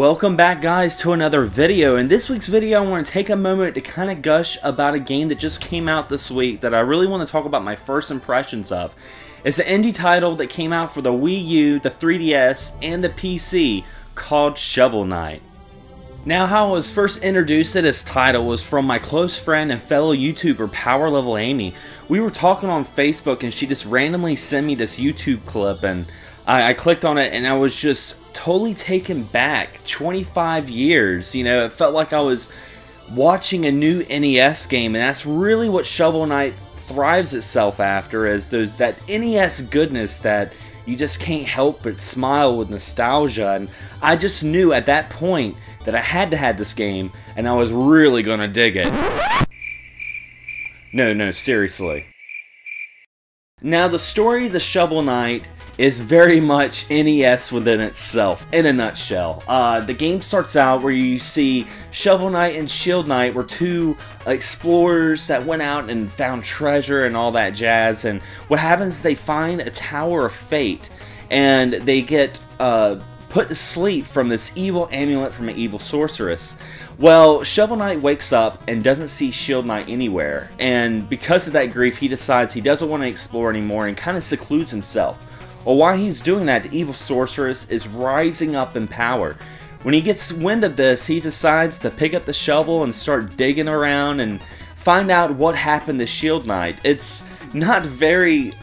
Welcome back, guys, to another video. In this week's video, I want to take a moment to kind of gush about a game that just came out this week that I really want to talk about my first impressions of. It's an indie title that came out for the Wii U, the 3DS, and the PC called Shovel Knight. Now, how I was first introduced to this title was from my close friend and fellow YouTuber, Power Level Amy. We were talking on Facebook and she just randomly sent me this YouTube clip, and I clicked on it and I was just totally taken back. 25 years, you know, it felt like I was watching a new NES game, and that's really what Shovel Knight thrives itself after, is that NES goodness that you just can't help but smile with nostalgia. And I just knew at that point that I had to have this game, and I was really gonna dig it. No, seriously. Now, the story of the Shovel Knight is very much NES within itself, in a nutshell. The game starts out where you see Shovel Knight and Shield Knight were two explorers that went out and found treasure and all that jazz, and what happens is they find a Tower of Fate, and they get put to sleep from this evil amulet from an evil sorceress. Well, Shovel Knight wakes up and doesn't see Shield Knight anywhere, and because of that grief, he decides he doesn't want to explore anymore and kind of secludes himself. Well, while he's doing that, the evil sorceress is rising up in power. When he gets wind of this, he decides to pick up the shovel and start digging around and find out what happened to Shield Knight. It's not a very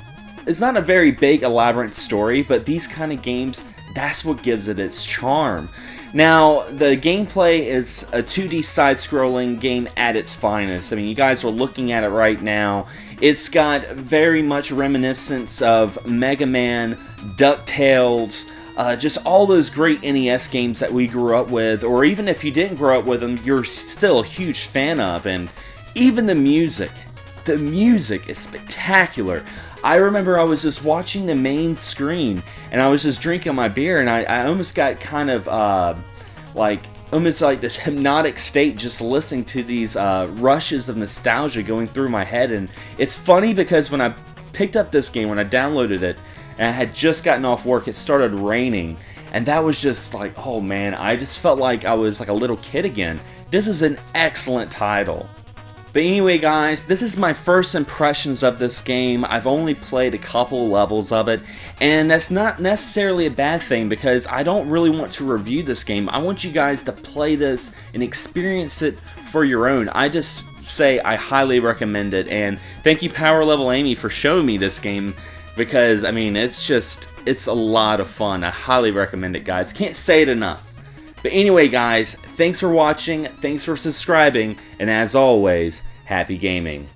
big, elaborate story, but these kind of games, that's what gives it its charm. Now, the gameplay is a 2D side-scrolling game at its finest. I mean, you guys are looking at it right now. It's got very much reminiscence of Mega Man, DuckTales, just all those great NES games that we grew up with, or even if you didn't grow up with them, you're still a huge fan of. And even the music is spectacular. I remember I was just watching the main screen, and I was just drinking my beer, and I almost got kind of almost like this hypnotic state just listening to these rushes of nostalgia going through my head. And it's funny because when I picked up this game, when I downloaded it, and I had just gotten off work, it started raining, and that was just like, oh man, I just felt like I was like a little kid again. This is an excellent title. But anyway, guys, this is my first impressions of this game. I've only played a couple levels of it, and that's not necessarily a bad thing because I don't really want to review this game. I want you guys to play this and experience it for your own. I just say I highly recommend it, and thank you, Power Level Amy, for showing me this game because, I mean, it's a lot of fun. I highly recommend it, guys. Can't say it enough. But anyway, guys, thanks for watching, thanks for subscribing, and as always, happy gaming.